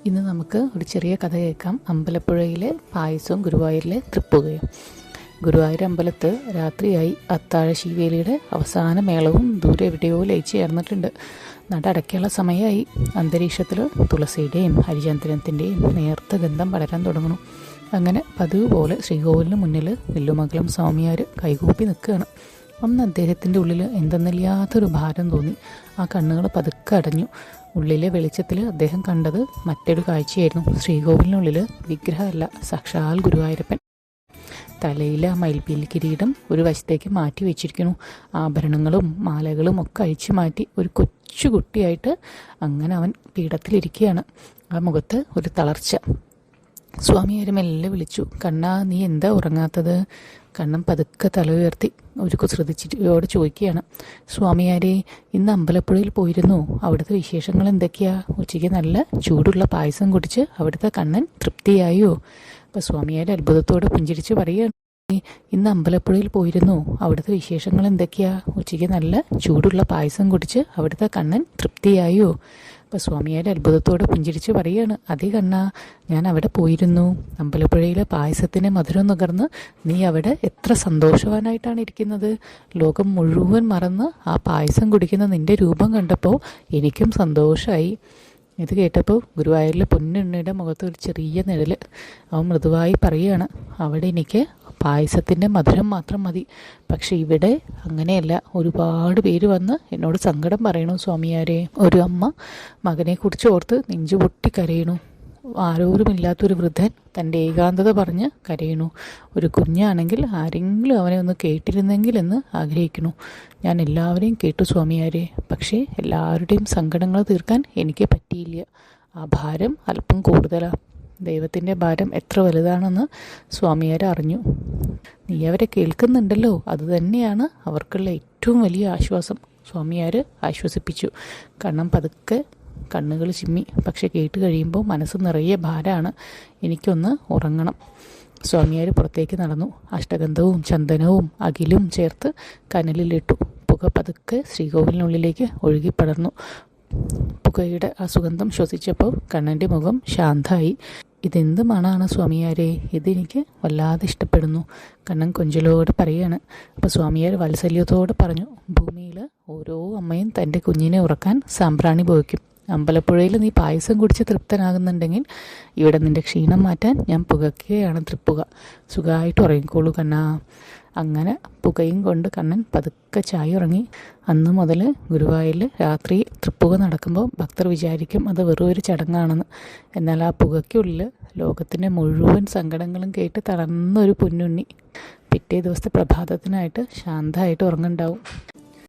ഇന്ന് നമുക്ക് ഒരു ചെറിയ കഥ കേൾക്കാം. അമ്പലപ്പുഴയിലെ പായസവും ഗുരുവായൂരിലെ തൃപ്പുകയും. ഗുരുവായൂർ അമ്പലത്ത് രാത്രിയായി. അത്താഴ ശീവേലിയുടെ അവസാന മേളവും ദൂരെ എവിടെയോ ലയിച്ച് ചേർന്നിട്ടുണ്ട്. നട അടയ്ക്കാനുള്ള സമയമായി. അന്തരീക്ഷത്തിൽ തുളസിയുടെയും ഹരിചന്ദനത്തിൻ്റെയും നേർത്ത ഗന്ധം പടരാൻ തുടങ്ങുന്നു. അങ്ങനെ പതിവ് പോലെ ശ്രീകോവിലിന് മുന്നിൽ വില്ലുമംഗലം സ്വാമിയാർ കൈകൂപ്പി നിൽക്കുകയാണ്. അന്ന് അദ്ദേഹത്തിൻ്റെ ഉള്ളിൽ എന്തെന്നില്ലാത്തൊരു ഭാരം തോന്നി. ആ കണ്ണുകൾ പതുക്കെ അടഞ്ഞു. ഉള്ളിലെ വെളിച്ചത്തിൽ അദ്ദേഹം കണ്ടത് മറ്റൊരു കാഴ്ചയായിരുന്നു. ശ്രീകോവിലിനുള്ളിൽ വിഗ്രഹമല്ല, സാക്ഷാൽ ഗുരുവായൂരപ്പൻ. തലയിലെ ആ മയിൽപ്പീലി കിരീടം ഒരു വശത്തേക്ക് മാറ്റി വെച്ചിരിക്കുന്നു. ആഭരണങ്ങളും മാലകളും ഒക്കെ അഴിച്ചു മാറ്റി ഒരു കൊച്ചു കുട്ടിയായിട്ട് അങ്ങനെ അവൻ പീഠത്തിലിരിക്കുകയാണ്. ആ മുഖത്ത് ഒരു തളർച്ച. സ്വാമിയാർ മെല്ലെ വിളിച്ചു, കണ്ണാ, നീ എന്താ ഉറങ്ങാത്തത്? കണ്ണൻ പതുക്കെ തല ഉയർത്തി ഒരു കുസൃതിയോട് ചോദിക്കുകയാണ്. സ്വാമിയാരെ, ഇന്ന് അമ്പലപ്പുഴയിൽ പോയിരുന്നു. അവിടുത്തെ വിശേഷങ്ങൾ എന്തൊക്കെയാ? ഉച്ചയ്ക്ക് നല്ല ചൂടുള്ള പായസം കുടിച്ച് അവിടുത്തെ കണ്ണൻ തൃപ്തിയായോ? അപ്പം സ്വാമിയാർ അത്ഭുതത്തോടെ പുഞ്ചിരിച്ച് പറയുകയാണ്, ഇന്ന് അമ്പലപ്പുഴയിൽ പോയിരുന്നു. അവിടുത്തെ വിശേഷങ്ങൾ എന്തൊക്കെയാ? ഉച്ചയ്ക്ക് നല്ല ചൂടുള്ള പായസം കുടിച്ച് അവിടുത്തെ കണ്ണൻ തൃപ്തിയായോ? അപ്പം സ്വാമിയാർ അത്ഭുതത്തോടെ പുഞ്ചിരിച്ച് പറയുകയാണ്, അതേ കണ്ണാ, ഞാൻ അവിടെ പോയിരുന്നു. അമ്പലപ്പുഴയിലെ പായസത്തിൻ്റെ മധുരം നുകർന്ന് നീ അവിടെ എത്ര സന്തോഷവാനായിട്ടാണ് ഇരിക്കുന്നത്. ലോകം മുഴുവൻ മറന്ന് ആ പായസം കുടിക്കുന്ന നിൻ്റെ രൂപം കണ്ടപ്പോൾ എനിക്കും സന്തോഷമായി. ഇത് കേട്ടപ്പോൾ ഗുരുവായൂരിലെ പൊന്നുണ്ണിയുടെ മുഖത്ത് ഒരു ചെറിയ നിഴൽ. അവൻ മൃദുവായി പറയുകയാണ്, അവിടെ എനിക്ക് പായസത്തിൻ്റെ മധുരം മാത്രം മതി. പക്ഷെ ഇവിടെ അങ്ങനെയല്ല. ഒരുപാട് പേര് വന്ന് എന്നോട് സങ്കടം പറയണു സ്വാമിയാരെ. ഒരു അമ്മ മകനെക്കുറിച്ച് ഓർത്ത് നെഞ്ചു പൊട്ടി കരയണു. ആരോരുമില്ലാത്തൊരു വൃദ്ധൻ തൻ്റെ ഏകാന്തത പറഞ്ഞ് കരയണു. ഒരു കുഞ്ഞാണെങ്കിൽ ആരെങ്കിലും അവനെ ഒന്ന് കേട്ടിരുന്നെങ്കിൽ എന്ന് ആഗ്രഹിക്കുന്നു. ഞാൻ എല്ലാവരെയും കേട്ടു സ്വാമിയാരെ. പക്ഷേ എല്ലാവരുടെയും സങ്കടങ്ങൾ തീർക്കാൻ എനിക്ക് പറ്റിയില്ല. ആ ഭാരം അല്പം കൂടുതലാണ്. ദൈവത്തിൻ്റെ ഭാരം എത്ര വലുതാണെന്ന് സ്വാമിയാർ അറിഞ്ഞു. നീ അവരെ കേൾക്കുന്നുണ്ടല്ലോ, അതുതന്നെയാണ് അവർക്കുള്ള ഏറ്റവും വലിയ ആശ്വാസം. സ്വാമിയാർ ആശ്വസിപ്പിച്ചു. കണ്ണം പതുക്കെ കണ്ണുകൾ ചിമ്മി. പക്ഷെ കേട്ട് കഴിയുമ്പോൾ മനസ്സ് നിറയെ ഭാരമാണ്. എനിക്കൊന്ന് ഉറങ്ങണം. സ്വാമിയാർ പുറത്തേക്ക് നടന്നു. അഷ്ടഗന്ധവും ചന്ദനവും അകിലും ചേർത്ത് കനലിലിട്ടു. പുക പതുക്കെ ശ്രീകോവിലിനുള്ളിലേക്ക് ഒഴുകി പടർന്നു. പുകയുടെ ആ സുഗന്ധം ശ്വസിച്ചപ്പോൾ കണ്ണൻ്റെ മുഖം ശാന്തമായി. ഇതെന്ത് മണമാണ് സ്വാമിയാരെ? ഇതെനിക്ക് വല്ലാതെ ഇഷ്ടപ്പെടുന്നു. കണ്ണൻ കൊഞ്ചലോട് പറയാണ്. അപ്പോൾ സ്വാമിയാർ വാത്സല്യത്തോടെ പറഞ്ഞു, ഭൂമിയിൽ ഓരോ അമ്മയും തൻ്റെ കുഞ്ഞിനെ ഉറക്കാൻ സാമ്പ്രാണി പുകയ്ക്കും. അമ്പലപ്പുഴയിൽ നീ പായസം കുടിച്ച് തൃപ്തനാകുന്നുണ്ടെങ്കിൽ ഇവിടെ നിൻ്റെ ക്ഷീണം മാറ്റാൻ ഞാൻ പുകയ്ക്കുകയാണ് തൃപ്പുക. സുഖമായിട്ട് ഉറങ്ങിക്കോളൂ കണ്ണാ. അങ്ങനെ പുകയും കൊണ്ട് കണ്ണൻ പതുക്കെ ചായ ഉറങ്ങി. അന്ന് മുതൽ ഗുരുവായൂരിൽ രാത്രി തൃപ്പുക നടക്കുമ്പോൾ ഭക്തർ വിചാരിക്കും അത് വെറും ഒരു ചടങ്ങാണെന്ന്. എന്നാൽ ആ പുകയ്ക്കുള്ളിൽ ലോകത്തിൻ്റെ മുഴുവൻ സങ്കടങ്ങളും കേട്ട് തളർന്നൊരു പൊന്നുണ്ണി പിറ്റേ ദിവസത്തെ പ്രഭാതത്തിനായിട്ട് ശാന്തമായിട്ട് ഉറങ്ങുന്നുണ്ടാവും.